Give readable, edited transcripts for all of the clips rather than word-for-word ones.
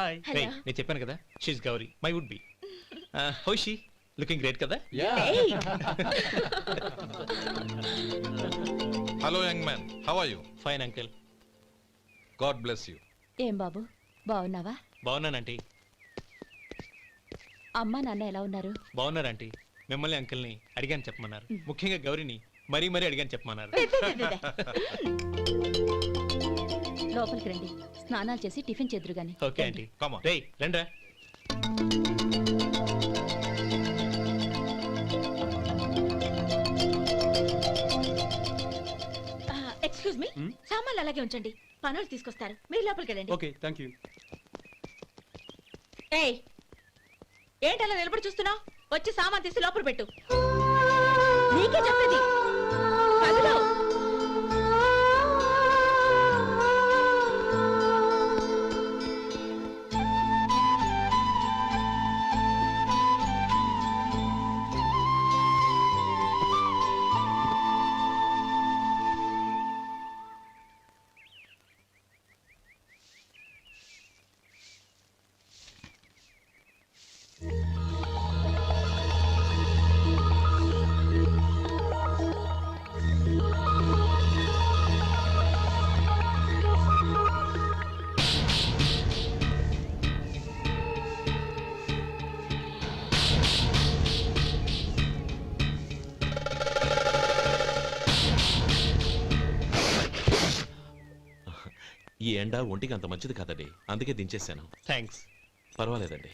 Hi. Hello. నేను చెప్పాను కదా, she's Gauri, my would be. How she looking great కదా? Hello, young man. How are you? Fine uncle. God bless you. ఏం బాబు బాగున్నావా? బాగున్నానంటీ. అమ్మ నాన్న ఎలా ఉన్నారు? బాగున్నారంటీ. మిమ్మల్ని అంకిల్ని అడిగాను చెప్పమన్నారు. ముఖ్యంగా గౌరీని మరీ మరీ అడిగాను చెప్పమన్నారు. లోపలికి రండి, స్నానాలు చేసి టిఫిన్ చేదురు గాని. Okay aunty. Come on. రేయ్ రండ్రా. ఎక్స్క్యూజ్ మీ, సామాన్లు అలాగే ఉంచండి, పనులు తీసుకొస్తారు. మీరు లోపలికి వెళ్ళండి. Okay thank you. ఏయ్, ఏంటి అలా నిలబడి చూస్తున్నావు? వచ్చి సామాన్ తీసి లోపల పెట్టు. నీకే చెప్పేది. కదులు. ఈ ఎండ ఒంటికి అంత మంచిది కాదండి, అందుకే దించేశాను. థ్యాంక్స్. పర్వాలేదండి.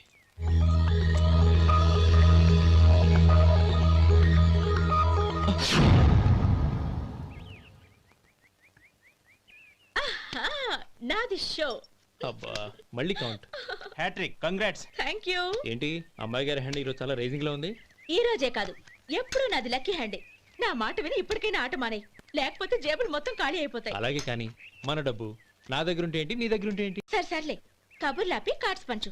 నాది షో. అబ్బా మళ్ళీ count. Hat trick, congrats. Thank you. ఏంటి అమ్మాయి గారి హ్యాండ్ ఈరోజు చాలా రైజింగ్ లో ఉంది. ఈ రోజే కాదు, ఎప్పుడు నాది లక్కీ హ్యాండే. నా మాట విని ఇప్పటికైనా ఆట మానే, లేకపోతే జేబులు మొత్తం ఖాళీ అయిపోతాయి. అలాగే కానీ మన డబ్బు నా దగ్గర ఉంటే ఏంటి, నీ దగ్గర ఉంటే ఏంటి? సరే సర్లే, కబుర్లాపి కార్డ్స్ పంచు.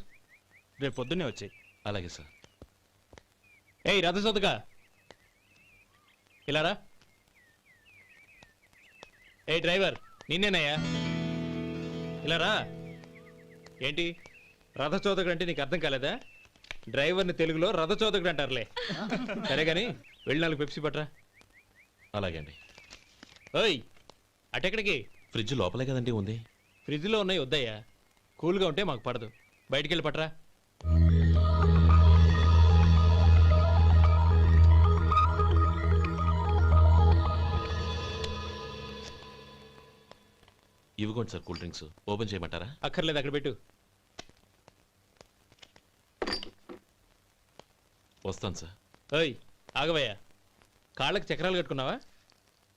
రేపు పొద్దున్నే వచ్చాయి. అలాగే సార్. ఏయ్ రథసోదగా ఇలారా. ఏ డ్రైవర్ నిన్నేనయ్యా, ఇలారా. ఏంటి రథచోదకుడు అంటే నీకు అర్థం కాలేదా? డ్రైవర్ని తెలుగులో రథచోదకుడు అంటారులే. సరే గాని వెళ్ళి 4 పెప్సీ పట్రా. అలాగే అండి. ఓయ్ అటెక్కడికి? ఫ్రిడ్జ్ లోపలే కదండి ఉంది. ఫ్రిడ్జ్లో ఉన్నాయి వద్దయ్యా, కూల్గా ఉంటే మాకు పడదు. బయటికి వెళ్ళి పట్రా. ఇవ్వకోండి సార్, కూల్ డ్రింక్స్ ఓపెన్ చేయమంటారా? అక్కర్లేదు, అక్కడ పెట్టు. వస్తాను సార్. ఓయ్ ఆగవయ్యా, కాళ్ళకి చక్రాలు కట్టుకున్నావా?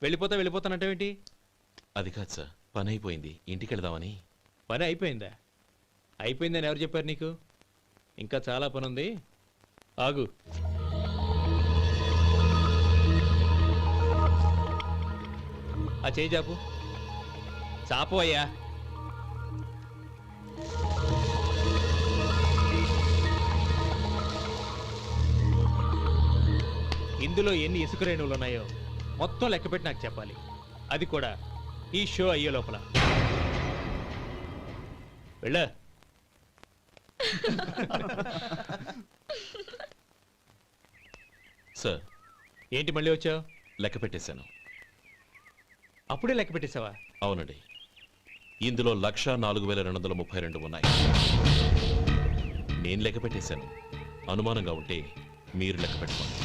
వెళ్ళిపోతానంటావేంటి? అది కాదు సార్, పని అయిపోయింది, ఇంటికి వెళదామని. పని అయిపోయిందా? అయిపోయిందని ఎవరు చెప్పారు నీకు? ఇంకా చాలా పని ఉంది, ఆగు. ఆ చేయి చాపు. చాపు అయ్యా. ఇందులో ఎన్ని ఇసుక రేణువులు ఉన్నాయో మొత్తం లెక్కపెట్టి నాకు చెప్పాలి, అది కూడా ఈ షో అయ్యే లోపల. వెళ్ళ. సార్ ఏంటి మళ్ళీ వచ్చావు? లెక్క పెట్టేశాను. అప్పుడే లెక్క పెట్టేశావా? అవునండి, ఇందులో 1,04,232 ఉన్నాయి. నేను లెక్క పెట్టేశాను. అనుమానంగా ఉంటే మీరు లెక్క పెట్టుకోండి.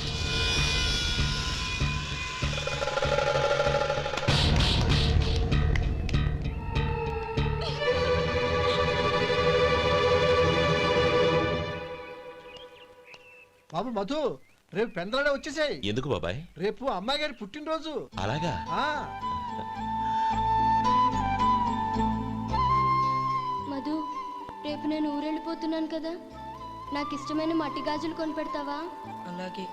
బాబు మధు, రేపు పెందలాడే వచ్చేసాయి. ఎందుకు బాబాయ్? రేపు అమ్మాయి గారి పుట్టినరోజు. అలాగా? మధు, రేపు నేను ఊరెళ్ళిపోతున్నాను కదా, నాకు ఇష్టమైన మట్టి గాజులు కొనిపెడతావా? అలాగే.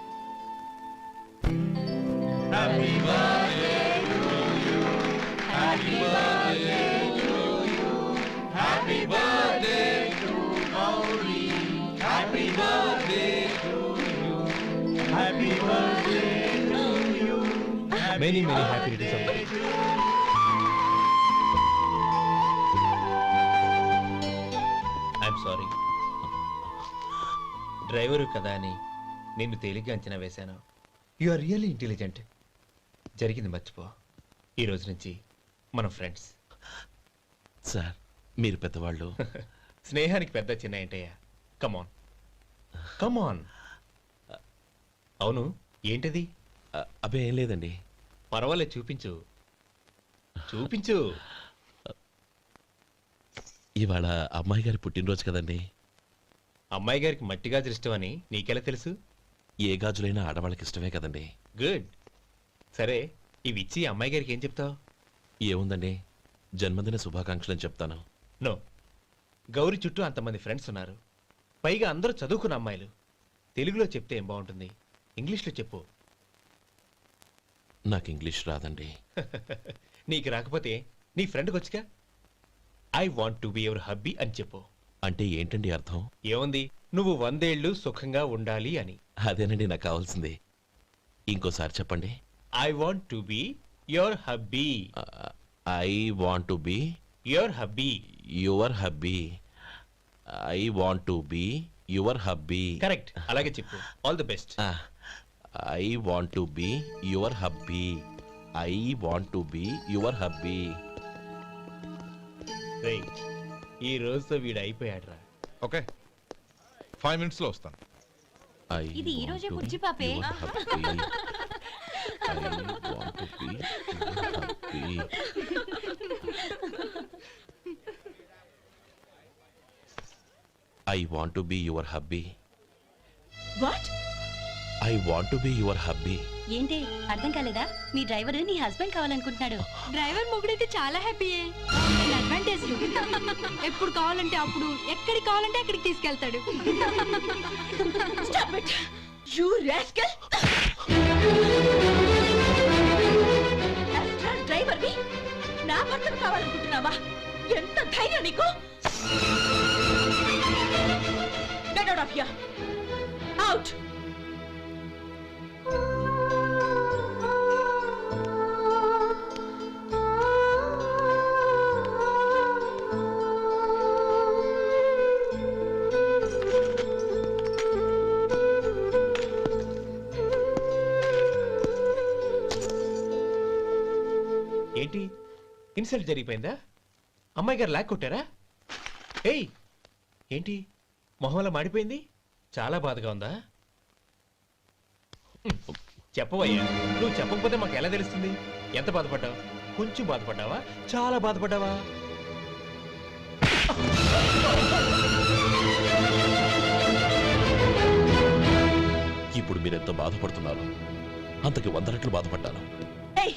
Many happy returns of the day. I'm sorry. Sorry. Driver కదా అని నిన్ను తేలిగ్గా అంచనా వేశాను. You are really intelligent. జరిగింది మర్చిపో. ఈ రోజు నుంచి మనం ఫ్రెండ్స్. సార్ మీరు పెద్దవాళ్ళు. స్నేహానికి పెద్ద చిన్న ఏంటయ్యా? కమాన్ కమాన్. అవును, ఏంటది? అబ్బే ఏం లేదండి. పర్వాలేదు, చూపించు చూపించు. ఇవాళ అమ్మాయి గారి పుట్టినరోజు కదండి. అమ్మాయి గారికి మట్టి గాజులు ఇష్టమని నీకెలా తెలుసు? ఏ గాజులైనా ఆడవాళ్ళకి ఇష్టమే కదండి. గుడ్. సరే, ఇవి ఇచ్చి అమ్మాయి గారికి ఏం చెప్తావు? ఏముందండి, జన్మదిన శుభాకాంక్షలు అని చెప్తాను. నో, గౌరీ చుట్టూ అంతమంది ఫ్రెండ్స్ ఉన్నారు. పైగా అందరూ చదువుకున్న అమ్మాయిలు. తెలుగులో చెప్తే ఏం బాగుంటుంది? ఇంగ్లీష్లో చెప్పు. నాకు ఇంగ్లీష్ రాదండి. నీకు రాకపోతే నీ ఫ్రెండ్కి వచ్చిగా. I want to be your hubby అని చెప్పు. అంటే ఏంటండి అర్థం? ఏముంది, నువ్వు 100 ఏళ్ళు సుఖంగా ఉండాలి అని. అదేనండి నాకు కావాల్సింది. ఇంకోసారి చెప్పండి. I want to be your hubby. I want to be your hubby. Your hubby. I want to be your hubby. Correct, అలాగే చెప్పు. All the best. I want to be your hubby. I want to be your hubby. రేయ్, ఈ రోజుతో వీడు అయిపోయాడ్రా. Okay 5 minutes లో వస్తాను. ఇది ఈ రోజే బుజ్జి పాపే. I want to be your hubby. What? I want to be your hubby. ఏంటి అర్థం కాలేదా? మీ డ్రైవర్ నీ హస్బెండ్ కావాలనుకుంటున్నాడు. డ్రైవర్ మొగుడైతే చాలా హ్యాపీయే. అడ్వాంటేజ్లు ఎప్పుడు కావాలంటే అప్పుడు, ఎక్కడికి కావాలంటే అక్కడికి తీసుకెళ్తాడు. Stop it! You rascal! Driver వి నా భర్తను కావాలనుకుంటున్నావా? ఎంత ధైర్యం నీకు? Get out of here! Out! ఏంటి, ఇన్సల్ట్ జరిగిపోయిందా? అమ్మాయి గారు లాక్ కొట్టారా? ఏయ్, ఏంటి మొహంలో మాడిపోయింది? చాలా బాధగా ఉందా? చెప్పవయ్యా. నువ్వు చెప్పకపోతే మాకు ఎలా తెలుస్తుంది? ఎంత బాధపడ్డావు? కొంచెం బాధపడ్డావా? చాలా బాధపడ్డావా? ఇప్పుడు మీరెంత బాధపడుతున్నారు, అంతకి 100 రెట్లు బాధపడ్డాను. Hey!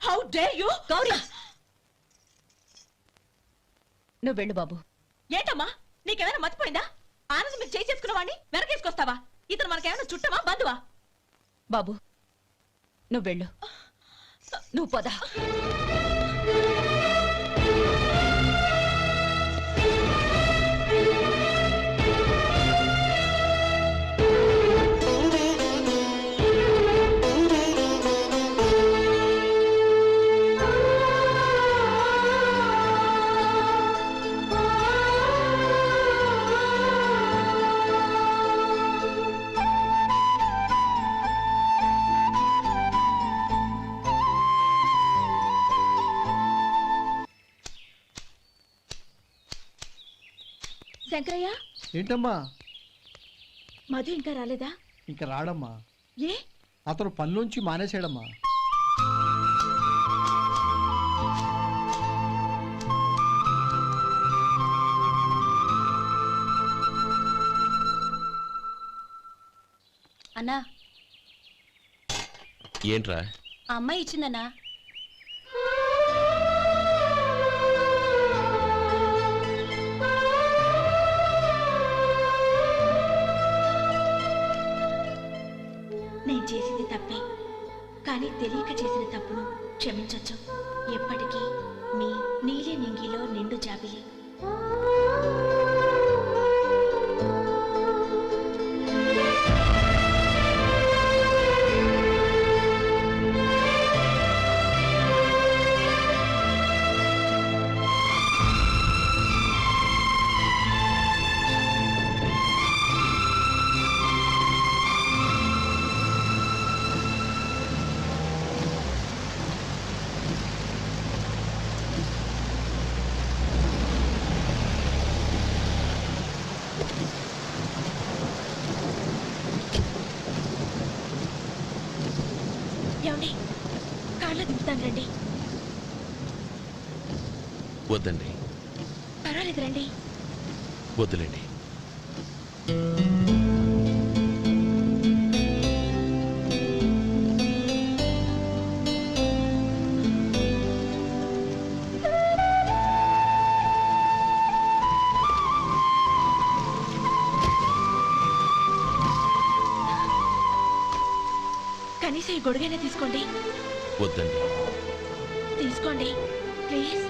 How dare you? Gauri! నువ్వు వెళ్ళు బాబు. ఏంటమ్మా, నీకేమైనా మర్చిపోయిందా? ఆనందం మీరు చేసుకున్న వాడిని వెనకేసుకొస్తావా? ఇతను మనకేమైనా చుట్టమా, బంధువా? బాబు నువ్వు వెళ్ళు. నువ్వు పద. శంకరయ్య, ఏంటమ్మా? మధు ఇంకా రాలేదా? ఇంకా రాడమ్మా. ఏ? అతను పనిలోంచి మానేసాడమ్మా. అన్నా, ఏంట్రా? ఆ అమ్మాయి ఇచ్చిందన్నా. నేను చేసింది తప్పే, కానీ తెలియక చేసిన తప్పును క్షమించొచ్చు. ఎప్పటికీ మీ నీలి నింగిలో నిండు జాబిలి. కార్లో దింపుతాను రండి. వద్దండి, పర్వాలేదు రండి. వద్దులేండి. కనీసం ఈ గొడుగైనా తీసుకోండి. వద్దండి. తీసుకోండి ప్లీజ్.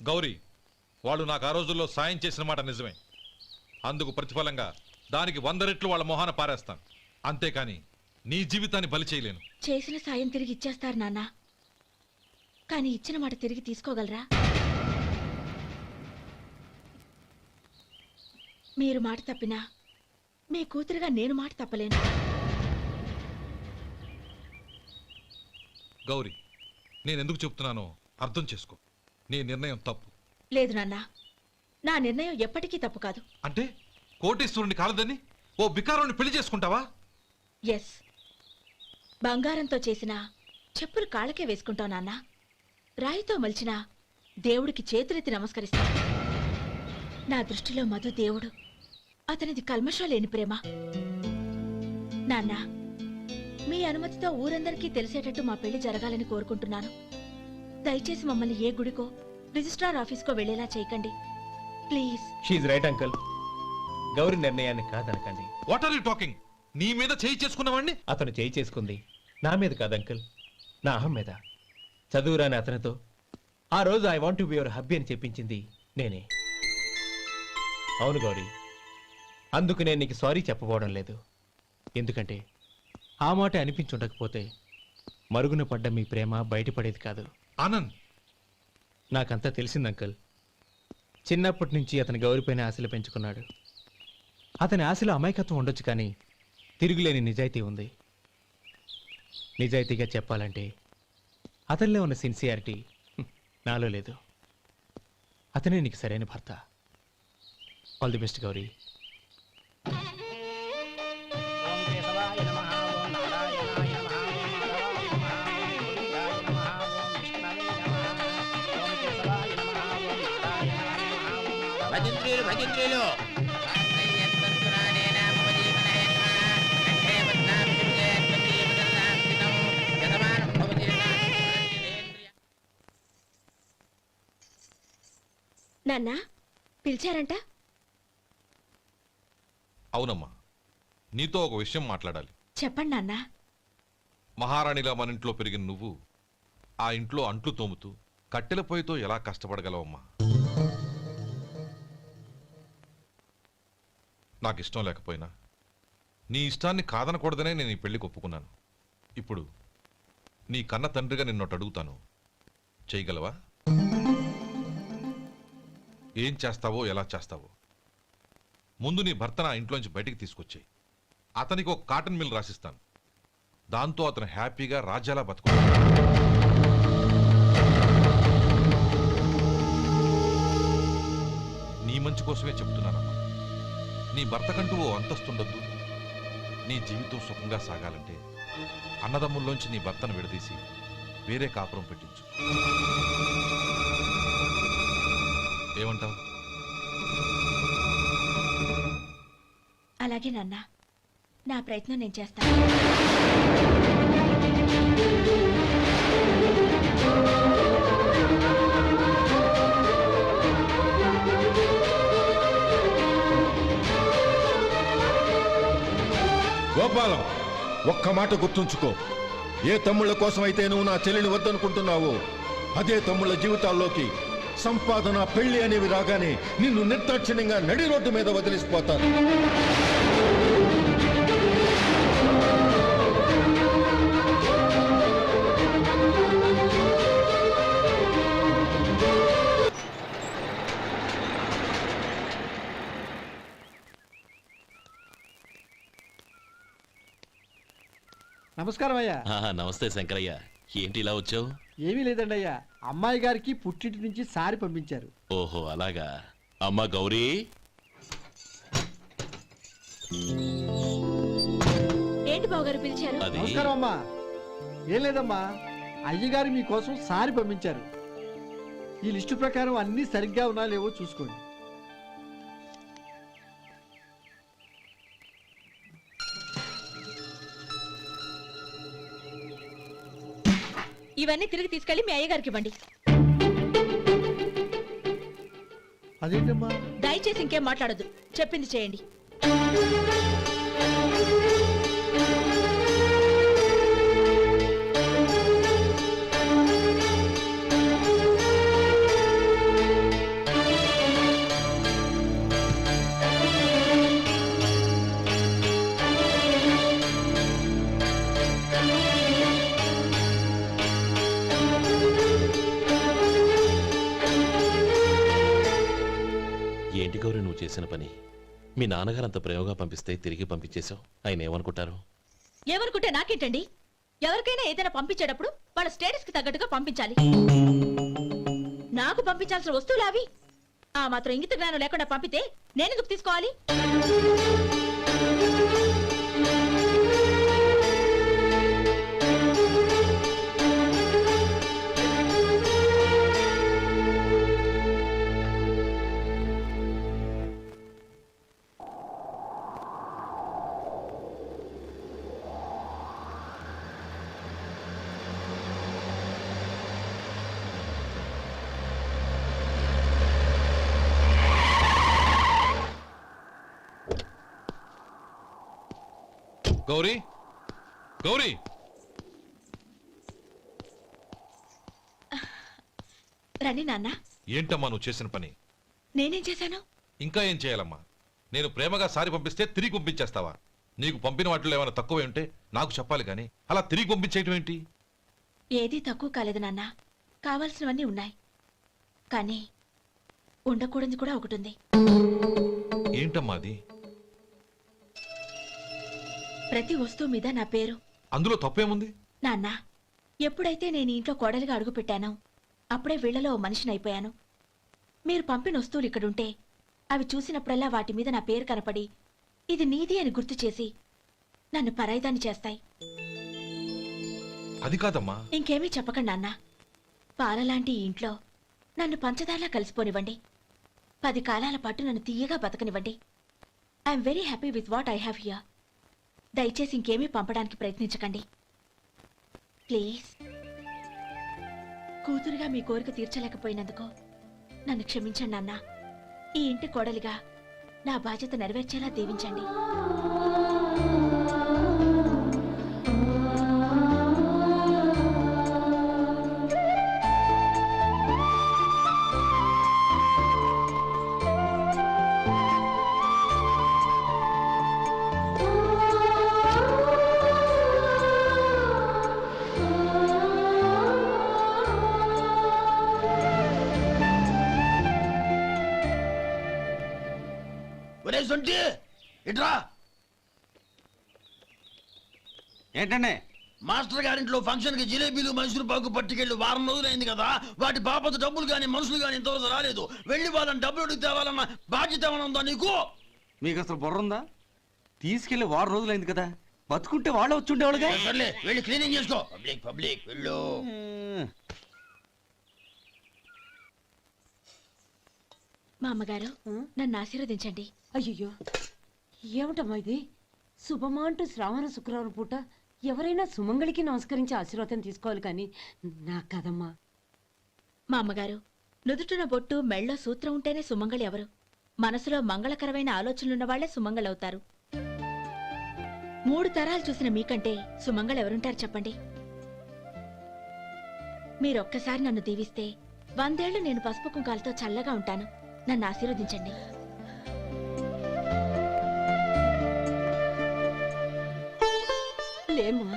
గౌరీ, వాళ్ళు నాకు ఆ రోజుల్లో సాయం చేసిన మాట నిజమే. అందుకు ప్రతిఫలంగా దానికి 100 రెట్లు వాళ్ళ మొహాన పారేస్తాను. అంతేకాని నీ జీవితాన్ని బలి చేయలేను. చేసిన సాయం తిరిగి ఇచ్చేస్తారు నాన్న, కానీ ఇచ్చిన మాట తిరిగి తీసుకోగలరా? మీరు మాట తప్పినా మీ కూతురుగా నేను మాట తప్పలేను. గౌరీ, నేనెందుకు చెప్తున్నానో అర్థం చేసుకో. నీ నిర్ణయం తప్పు. లేదు నాన్న, నా నిర్ణయం ఎప్పటికీ తప్పు కాదు. అంటే కోటేశ్వరుని కాలదని ఓ బికారుని పెళ్లి చేసుకుంటావా? ఎస్, బంగారంతో చేసిన చెప్పులు కాళ్ళకే వేసుకుంటావు నాన్న. రాయితో మలిచిన దేవుడికి చేతులెత్తి నమస్కరిస్తా. నా దృష్టిలో మధు దేవుడు, అతనిది కల్మషం లేని ప్రేమ. నాన్న, మీ అనుమతితో ఊరందరికీ తెలిసేటట్టు మా పెళ్లి జరగాలని కోరుకుంటున్నాను. దయచేసి మమ్మల్ని ఏ గుడికో రిజిస్ట్రార్ ఆఫీస్కో వెళ్లేలా చేయకండి please. She's right uncle. Gauri నిర్ణయాన్ని కాదనకండి. What are you talking? నీ మీద చేయి చేసుకున్నవాడిని అతను చేయి చేసుకుంది నా మీద కాదు అంకుల్, నా అహం మీద. చదువురాని అతనితో ఆ రోజు I want to be your hubby అని చెప్పించింది నేనే. అవును గౌరీ, అందుకు నేను నీకు సారీ చెప్పబోవడం లేదు. ఎందుకంటే ఆ మాట అనిపించుండకపోతే మరుగున పడ్డ మీ ప్రేమ బయటపడేది కాదు. ఆనంద్, నాకంతా తెలిసింది అంకుల్. చిన్నప్పటి నుంచి అతని గౌరీపైన ఆశలు పెంచుకున్నాడు. అతని ఆశలో అమాయకత్వం ఉండొచ్చు, కానీ తిరుగులేని నిజాయితీ ఉంది. నిజాయితీగా చెప్పాలంటే అతనిలో ఉన్న సిన్సియారిటీ నాలో లేదు. అతనే నీకు సరైన భర్త. All the best Gauri. భజంత్రీలు నాన్న, పిలిచారంట? అవునమ్మా, నీతో ఒక విషయం మాట్లాడాలి. చెప్పండి నాన్న. మహారాణిలా మన ఇంట్లో పెరిగిన నువ్వు ఆ ఇంట్లో అంట్లు తోముతూ కట్టెల పొయ్యితో ఎలా కష్టపడగలవమ్మా? నాకు ఇష్టం లేకపోయినా నీ ఇష్టాన్ని కాదనకూడదనే నేను ఈ పెళ్లికి ఒప్పుకున్నాను. ఇప్పుడు నీ కన్న తండ్రిగా నిన్నొట్టు అడుగుతాను, చేయగలవా? ఏం చేస్తావో, ఎలా చేస్తావో ముందు నీ భర్తను ఆ ఇంట్లోంచి బయటికి తీసుకొచ్చేయి. అతనికి ఒక కాటన్ మిల్ రాసిస్తాను. దాంతో అతను హ్యాపీగా రాజ్యాలా బతుకుతాడు. నీ మంచి కోసమే చెప్తున్నానమ్మా. నీ భర్తకంటూ ఓ అంతస్తుండొద్దు. నీ జీవితం సుఖంగా సాగాలంటే అన్నదమ్ముల్లోంచి నీ భర్తను విడదీసి వేరే కాపురం పెట్టించు. ఏమంటావు? అలాగే నాన్న, నా ప్రయత్నం నేను చేస్తాను. గోపాలం, ఒక్క మాట గుర్తుంచుకో. ఏ తమ్ముళ్ళ కోసమైతే నువ్వు నా చెల్లిని వద్దనుకుంటున్నావో అదే తమ్ముళ్ళ జీవితాల్లోకి సంపాదన పెళ్లి అనేవి రాగానే నిన్ను నిర్దాక్షిణ్యంగా నడి రోడ్డు మీద వదిలిసిపోతారు. నమస్కారం అయ్యా. నమస్తే శంకరయ్య, ఏంటి ఇలా వచ్చావు? ఏమీ లేదండి అయ్యా, అమ్మాయి గారికి పుట్టింటి నుంచి సారి పంపించారు. ఓహో అలాగా. అమ్మా గౌరీ, ఏంటి బావగారు పిలిచారు? అది నమస్కారం అమ్మా. ఏం లేదమ్మా, అయ్యగారు మీకోసం సారి పంపించారు. ఈ లిస్టు ప్రకారం అన్నీ సరిగ్గా ఉన్నా లేవో చూసుకోండి. ఇవన్నీ తిరిగి తీసుకెళ్లి మీ అయ్యగారికి ఇవ్వండి. అదేంటమ్మా? దయచేసి ఇంకేం మాట్లాడొద్దు, చెప్పింది చేయండి. ఏంటి గౌరీ నువ్వు చేసిన పని? మీ నాన్నగారు అంత ప్రేమగా పంపిస్తే తిరిగి పంపించేశావు. ఆయన ఏమనుకుంటారు? ఏమనుకుంటే నాకేంటండి? ఎవరికైనా ఏదైనా పంపించేటప్పుడు వాళ్ళ స్టేటస్ కి తగ్గట్టుగా పంపించాలి. నాకు పంపించాల్సిన వస్తువులు అవి. ఆ మాత్రం ఇంగిత జ్ఞానం లేకుండా పంపితే నేనెందుకు తీసుకోవాలి? గౌరీ, గౌరీ, రండి నాన్న. ఏంటమ్మా నువ్వు చేసిన పని? నేనేం చేశాను? ఇంకా ఏం చేయాలమ్మా? నేను ప్రేమగా సారి పంపిస్తే తిరిగి పంపించేస్తావా? నీకు పంపిన వాటిలో ఏమైనా తక్కువ ఉంటే నాకు చెప్పాలి కానీ అలా తిరిగి పంపించేయటం ఏంటి? ఏదీ తక్కువ కాలేదు నాన్న, కావాల్సినవన్నీ ఉన్నాయి. కానీ ఉండకూడదు కూడా ఒకటి ఉంది. ఏంటమ్మా అది? ప్రతి వస్తువు మీద నా పేరు. అందులో తప్పేముంది? నాన్న, ఎప్పుడైతే నేను ఇంట్లో కోడలిగా అడుగు పెట్టానో అప్పుడే వీళ్లలో ఓ మనిషిని అయిపోయాను. మీరు పంపిన వస్తువులు ఇక్కడుంటే అవి చూసినప్పుడల్లా వాటి మీద నా పేరు కనపడి ఇది నీది అని గుర్తు చేసి నన్ను పరాయిదాన్ని చేస్తాయి. అది కాదమ్మా. ఇంకేమీ చెప్పకండి నాన్న. పాలలాంటి ఈ ఇంట్లో నన్ను పంచదారలా కలిసిపోనివ్వండి. 10 కాలాల పాటు నన్ను తీయగా బతకనివ్వండి. I'm very happy with what I have here. దయచేసి ఇంకేమీ పంపడానికి ప్రయత్నించకండి ప్లీజ్. కూతురుగా మీ కోరిక తీర్చలేకపోయినందుకు నన్ను క్షమించండి నాన్న. ఈ ఇంటి కోడలిగా నా బాధ్యత నెరవేర్చేలా దీవించండి. ఇట్రా. ఏంటండి? మాస్టర్ గారింట్లో ఫంక్షన్ కి జిలేబీలు మైసూరు పాకు పట్టుకెళ్ళి వారం రోజులైంది కదా, వాటి బాపత డబ్బులు గాని మనుషులు గాని ఇంతవరకు రాలేదు. వెళ్ళి వాళ్ళని డబ్బులు అడిగి తేవాలన్న బాధ్యత ఏమైనా ఉందా నీకు? మీకు అసలు బుర్ర ఉందా? తీసుకెళ్లి వారం రోజులైంది కదా, బతుకుంటే వాళ్ళు వచ్చి ఉండేవాళ్ళుగా. సర్లే వెళ్ళి క్లీనింగ్ చేసుకో. పబ్లిక్ పబ్లిక్ వెళ్ళు. మా అమ్మగారు నన్ను ఆశీర్వదించండి. అయ్యో ఏమిటమ్మా ఇది? శుభమా అంటూ శ్రావణ శుక్రవారం పూట ఎవరైనా సుమంగళికి నమస్కరించి ఆశీర్వాదం తీసుకోవాలి కానీ నాకు కదమ్మా. మా అమ్మగారు నుదుటిన బొట్టు మెళ్ళో సూత్రం ఉంటేనే సుమంగళి ఎవరు? మనసులో మంగళకరమైన ఆలోచనలున్న వాళ్లే సుమంగళవుతారు. 3 తరాలు చూసిన మీకంటే సుమంగళ ఎవరుంటారు చెప్పండి? మీరొక్కసారి నన్ను దీవిస్తే 100 ఏళ్లు నేను పసుపు కుంకాలతో చల్లగా ఉంటాను. నన్ను ఆశీర్వదించండి. లేమ్మా.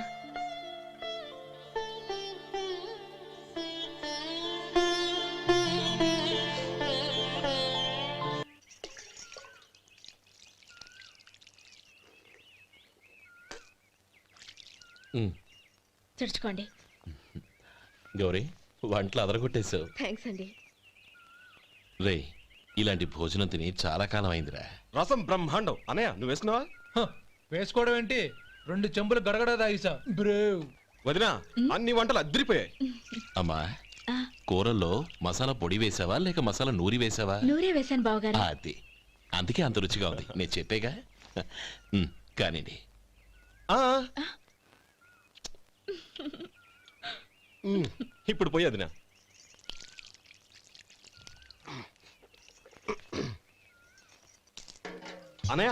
తుడుచుకోండి. గౌరీ వంటలు అదరగొట్టేశావు. థ్యాంక్స్ అండి. రే ఇలాంటి భోజనం తిని చాలా కాలం అయిందిరా. రసం బ్రహ్మాండం. అనయ్య నువ్వు వేసుకున్నావా? వేసుకోవడం ఏంటి, 2 చెంబులు గడగడ తాగిసా. బ్రేవ్ వదినా అన్ని వంటలు అద్దరిపోయాయి. అమ్మా కూరల్లో మసాలా పొడి వేసావా లేక మసాలా నూరి వేసావా? నూరే వేశాను బావగారు. అది అందుకే అంత రుచిగా ఉంది. నేను చెప్పేగా. కానివ్వండి. ఇప్పుడు పోయి వదినా. అనయ్య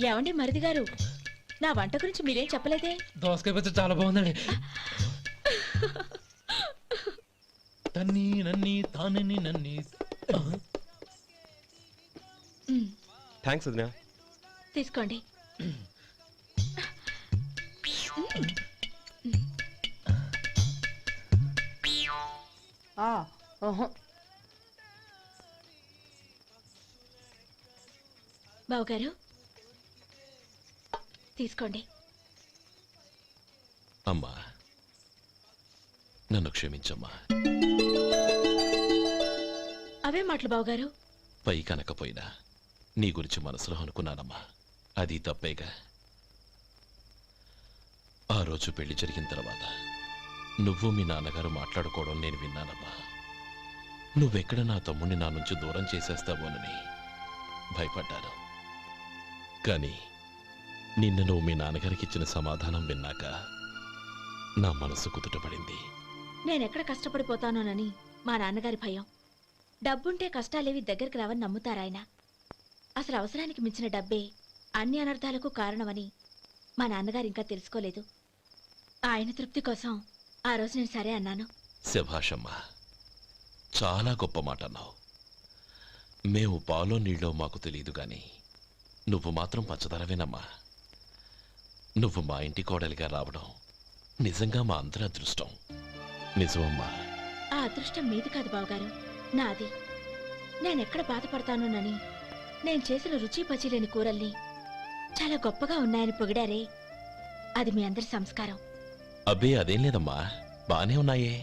ఏమండి మరిది గారు, నా వంట గురించి మీరేం చెప్పలేదే? దోసకాయ పచ్చడి చాలా బాగుందండి. తన్ని నన్ని తానని నన్ని. థ్యాంక్స్ వదినా. తీసుకోండి. బావగారు తీసుకోండి. అమ్మా నన్ను క్షమించమ్మా. అవే మాటలు బావగారు. పై కనకపోయినా నీ గురించి మనసులో అనుకున్నానమ్మా. అది తప్పేగా. ఆ రోజు పెళ్లి జరిగిన తర్వాత నువ్వు మీ నాన్నగారు మాట్లాడుకోవడం నేను విన్నానమ్మా. నువ్వెక్కడ నా తమ్ముడిని నా నుంచి దూరం చేసేస్తావోనని భయపడ్డాను. కానీ నిన్న నువ్వు మీ నాన్నగారికి ఇచ్చిన సమాధానం విన్నాక నా మనసు కుదుటపడింది. నేనెక్కడ కష్టపడిపోతానోనని మా నాన్నగారి భయం. డబ్బుంటే కష్టాలేవి దగ్గరికి రావని నమ్ముతారాయన. అసలు అవసరానికి మించిన డబ్బే అన్ని అనర్థాలకు కారణమని మా నాన్నగారు ఇంకా తెలుసుకోలేదు. ఆయన తృప్తి కోసం ఆ రోజు నేను సరే అన్నాను. శభాషమ్మా, చాలా గొప్ప మాట అన్నావు. మేము పాలో నీళ్ళో మాకు తెలియదు గాని నువ్వు మాత్రం పచ్చదరవేనమ్మా. నువ్వు మా ఇంటి కోడలిగా రావడం నిజంగా మా అందరి అదృష్టం. నిజమమ్మా. ఆ అదృష్టం మీది కాదు బావగారు, నాది. నేనెక్కడ బాధపడతానోనని నేను చేసిన రుచి పచిలేని కూరల్ని చాలా గొప్పగా ఉన్నాయని పొగిడారే, అది మీ అందరి సంస్కారం. అబ్బే అదేం లేదమ్మా, బానే ఉన్నాయే.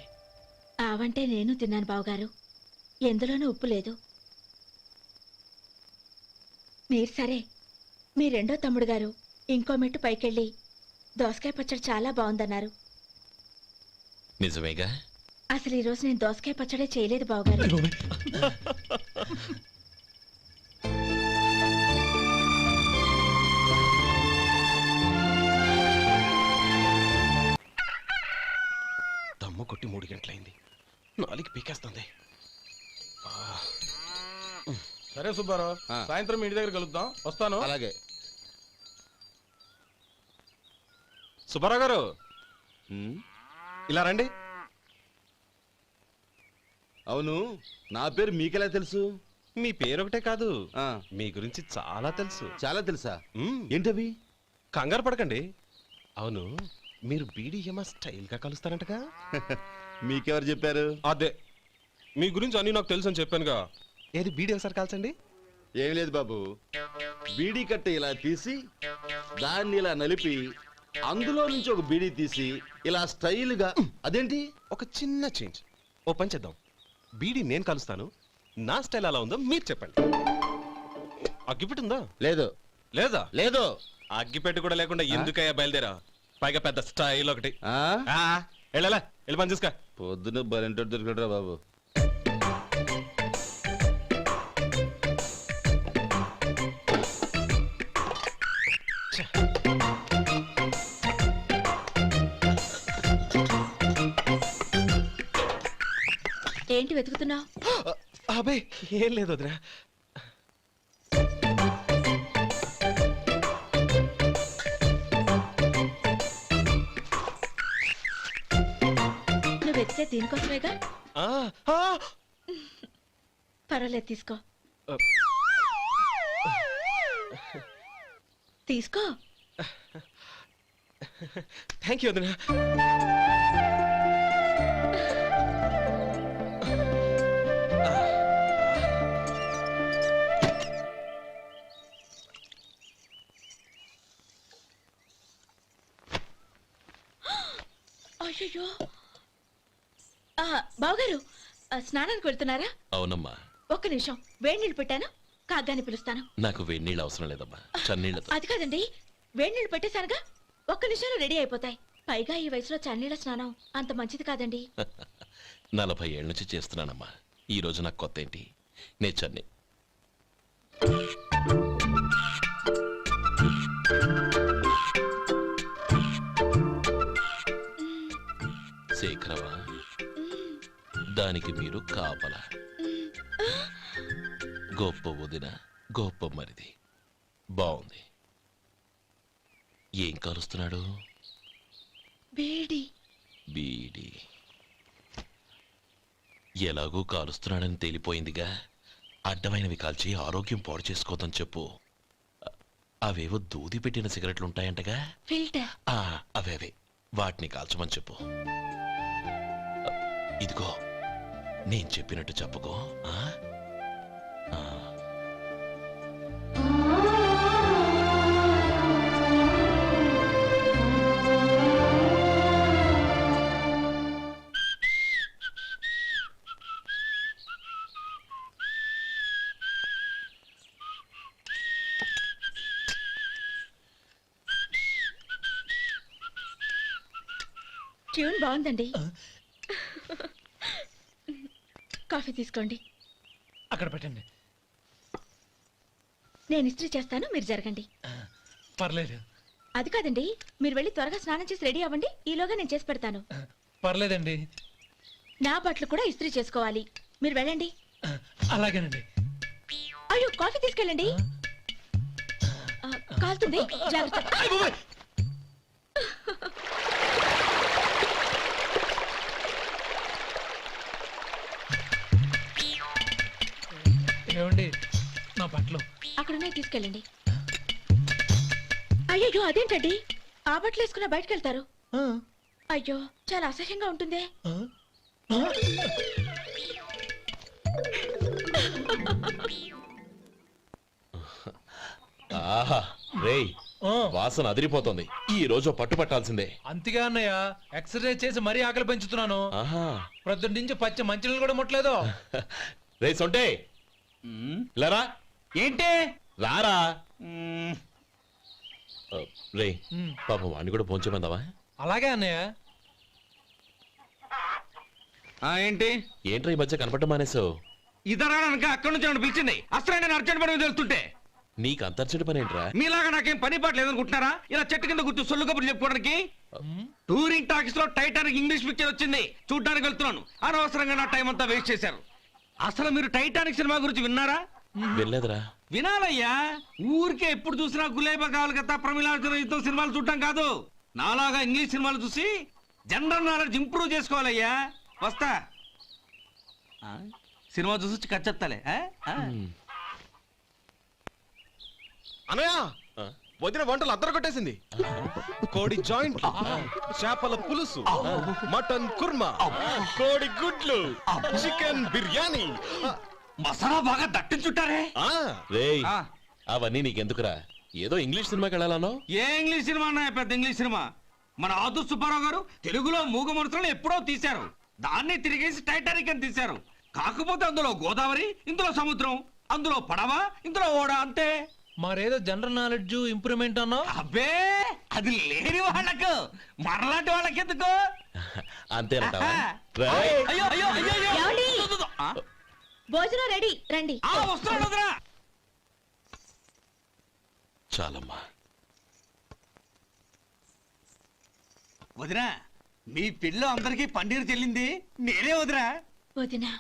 ఆవంటే నేను తిన్నాను బావగారు, ఎందులోనూ ఉప్పు లేదు. మీరు సరే, మీ రెండో తమ్ముడు గారు ఇంకో మెట్టు పైకెళ్ళి దోసకాయ పచ్చడి చాలా బాగుందన్నారు. నిజమేగా? అసలు ఈరోజు నేను దోసకాయ పచ్చడే చేయలేదు బావగారు. దమ్ము కొట్టి 3 గంటలైంది. 4కి పీకేస్తుంది. సరే సుబ్బారావు, సాయంత్రం మీ ఇంటి దగ్గర కలుద్దాం. వస్తాను. అలాగే. సుబ్బారావు గారు ఇలా రండి. అవును, నా పేరు మీకెలా తెలుసు? మీ పేరు ఒకటే కాదు, మీ గురించి చాలా తెలుసు. చాలా తెలుసా? ఏంటవి? కంగారు పడకండి. అవును, మీరు బీడీఎం స్టైల్ గా కలుస్తారంటగా? మీకెవరు చెప్పారు? అదే, మీ గురించి అన్ని నాకు తెలుసు అని చెప్పానుగా. ఏది బీడీ ఒకసారి కాల్చండి. ఏం లేదు బాబు, బీడీ కట్ట ఇలా తీసి దాన్ని ఇలా నలిపి అందులో నుంచి ఒక బీడీ తీసి ఇలా స్టైల్గా. అదేంటి? ఒక చిన్న చేంజ్. ఓ పని చేద్దాం, బీడీ నేను కలుస్తాను, నా స్టైల్ అలా ఉందో మీరు చెప్పండి. అగ్గిపెట్టి ఉందా? లేదు. లేదా? లేదు. అగ్గిపెట్టి కూడా లేకుండా ఎందుకయ్యా బయలుదేరా? పైగా పెద్ద స్టైల్ ఒకటి. వెళ్ళాలా, వెళ్ళి పని చూసుకో. పొద్దున బలంటో దొరికడరా బాబు. ఏంటి వెతుకుతున్నావు? అబే ఏం లేదు వదినా. చేసే దీనికోసమేగా. ఆ, ఆ, పర్వాలేదు తీసుకో. తీసుకో. థ్యాంక్ యూ వదినా. అయ్యో బావగారు, స్నానానికి వెళ్తున్నారా? అవునమ్మా. ఒక్క నిమిషం, వేడి నీళ్ళు పెట్టాను, కాగ్గాని పిలుస్తాను. నాకు వేడి నీళ్ళు అవసరం లేదమ్మా, చన్నీళ్ళతో. అది కాదండి, వేడి నీళ్ళు పెట్టేశానుగా, ఒక్క నిమిషంలో రెడీ అయిపోతాయి. పైగా ఈ వయసులో చన్నీళ్ళ స్నానం అంత మంచిది కాదండి. 40 ఏళ్ళ నుంచి చేస్తున్నానమ్మా. ఈ రోజు నాకు కొత్త ఏంటి? నే చన్ని. శేఖరవా, దానికి మీరు కాపలా. గొప్ప వదిన, గొప్ప మరిది. బాగుంది. ఏం కాలుస్తున్నాడు? బీడి. బీడి ఎలాగూ కాలుస్తున్నాడని తేలిపోయిందిగా. అడ్డమైనవి కాల్చి ఆరోగ్యం పాడు చేసుకోదని చెప్పు. అవేవో దూది పెట్టిన సిగరెట్లు ఉంటాయంటగా. ఫిల్టర్. అవే వాటిని కాల్చమని చెప్పు. ఇదిగో నేను చెప్పినట్టు చెప్పుకో. ట్యూన్ బాగుందండి. కాఫీ తీసుకోండి. అక్కడ పెట్టండి. నేను ఇస్త్రీ చేస్తాను, మీరు జరగండి. పర్లేదు. అది కాదండి, మీరు వెళ్ళి త్వరగా స్నానం చేసి రెడీ అవ్వండి, ఈలోగా నేను చేసి పెడతాను. పర్లేదండి. నా బట్టలు కూడా ఇస్త్రీ చేసుకోవాలి, మీరు వెళ్ళండి. అలాగేనండి. అయ్యో, కాఫీ తీసుకెళ్ళండి. కాలుతుంది, జాగ్రత్త. ఏమండి, నా బట్టలు అక్కడున్నాయి, తీసుకెళ్ళండి. అయ్యో, అదేంటండి, ఆ బట్టలు వేసుకున్న బయటకు వెళ్తారు? అయ్యో, చాలా అసహ్యంగా ఉంటుంది. ఆహా రేయ్, వాసన అదిరిపోతుంది. ఈ రోజు పట్టు పట్టాల్సిందే. అంతగా అన్నయ్య, ఎక్సర్సైజ్ చేసి మరీ ఆకలి పెంచుతున్నాను. ప్రొద్దున నుంచి పచ్చి మంచినీళ్ళు కూడా ముట్టలేదు. రే సొంటే, లరా. ఏంటి? రారా. రే పాపం వాడిని కూడా పోంచమందావా? అలాగే అన్నయ్య. ఏంటి? ఏంట్రా ఈ మధ్య కనపడటం మానేసావు? ఇతరా అక్కడి నుంచి నన్ను పిలిచింది. అసలు నేను అర్జెంట్ పని మీద వెళ్తుంటే నీకు అంతర్చడి పని ఏంట్రా? మీలాగా నాకేం పని పాట లేదనుకుంటున్నారా? ఇలా చెట్టు కింద కూర్చో సొల్లు కబుర్లు చెప్పుకోవడానికి. టూరింగ్ టాకీస్ లో టైటానిక్ ఇంగ్లీష్ పిక్చర్ వచ్చింది, చూడడానికి వెళ్తున్నాను. అనవసరంగా నా టైం అంతా వేస్ట్ చేశారు. అసలు మీరు టైటానిక్ సినిమా గురించి విన్నారా? వెళ్ళలేదురా. వినాలయ్యా. ఊరికే ఎప్పుడు చూసినా గులేబా కావాలి కదా, ప్రమిళాతో సినిమాలు చూడటం కాదు. నాలాగా ఇంగ్లీష్ సినిమాలు చూసి జనరల్ నాలెడ్జ్ ఇంప్రూవ్ చేసుకోవాలయ్యా. వస్తా. సినిమా చూసి కచ్చెత్తాలే. అనయ్య, వదిన వంటలు అద్దరు కొట్టేసింది. కోడి జాయింట్, చేపల పులుసు, మటన్ కుర్మా, కోడి గుడ్లు, చికెన్ బిర్యానీ, మసాలా బాగా దట్టించుంటారే. రేయ్, అవన్నీ నీకెందుకురా? ఏదో ఇంగ్లీష్ సినిమాకి వెళ్ళాలనో. ఏ ఇంగ్లీష్ సినిమా అన్నా? పెద్ద ఇంగ్లీష్ సినిమా. మన ఆదు సుబ్బారావు గారు తెలుగులో మూగ మనుషులను ఎప్పుడో తీశారు. దాన్ని తిరిగేసి టైటానిక్ అని తీశారు. కాకపోతే అందులో గోదావరి, ఇందులో సముద్రం, అందులో పడవ, ఇందులో ఓడ, అంతే. మరేదో జనరల్ నాలెడ్జ్ ఇంప్రూవ్మెంట్ అన్నా? అబ్బే, అది లేని వాళ్ళకు, మరలాంటి వాళ్ళకి ఎందుకు? అంతేనంటావా? అయ్యో అయ్యో అయ్యో ఏమండి? భోజనం రెడీ, రండి. వస్తున్నాడు వదరా. చాలమ్మా. వదినా, మీ పిల్ల అందరికీ పన్నీరు చెల్లింది నేనే వదినా. వదినా,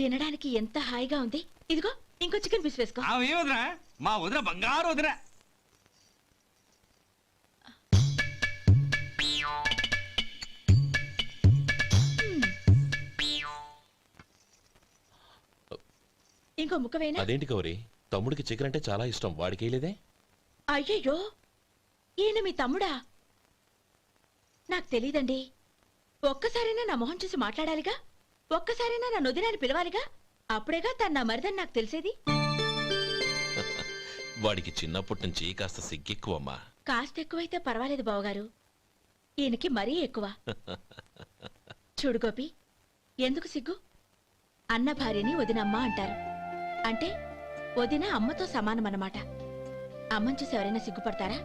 వినడానికి ఎంత హాయిగా ఉంది. ఇదిగో ఇంకో చికెన్ పీస్ వేసుకో. ఏ వదినా, మా వదిన బంగారు వదినా. ఇంకో ముక్కవేనా? అదేంటి గౌరీ, తమ్ముడికి చికెన్ అంటే చాలా ఇష్టం, వాడికి వేయలేదే? అయ్యయ్యో, ఈయన మీ తమ్ముడా? నాకు తెలీదండి. ఒక్కసారైనా నా మొహం చూసి మాట్లాడాలిగా, ఒక్కసారైనా నా నొదినాన్ని పిలవాలిగా, అప్పుడేగా తన నా మరిదని నాకు తెలిసేది. వాడికి చిన్నప్పటి నుంచి కాస్త సిగ్గెక్కువమ్మా. కాస్త ఎక్కువైతే పర్వాలేదు బావగారు, ఈయనకి మరీ ఎక్కువ. చూడు గోపి, ఎందుకు సిగ్గు? అన్న భార్యని వదినమ్మ అంటారు. అంటే వదిన అమ్మతో సమానమన్నమాట. అమ్మని చూసి ఎవరైనా సిగ్గుపడతారా?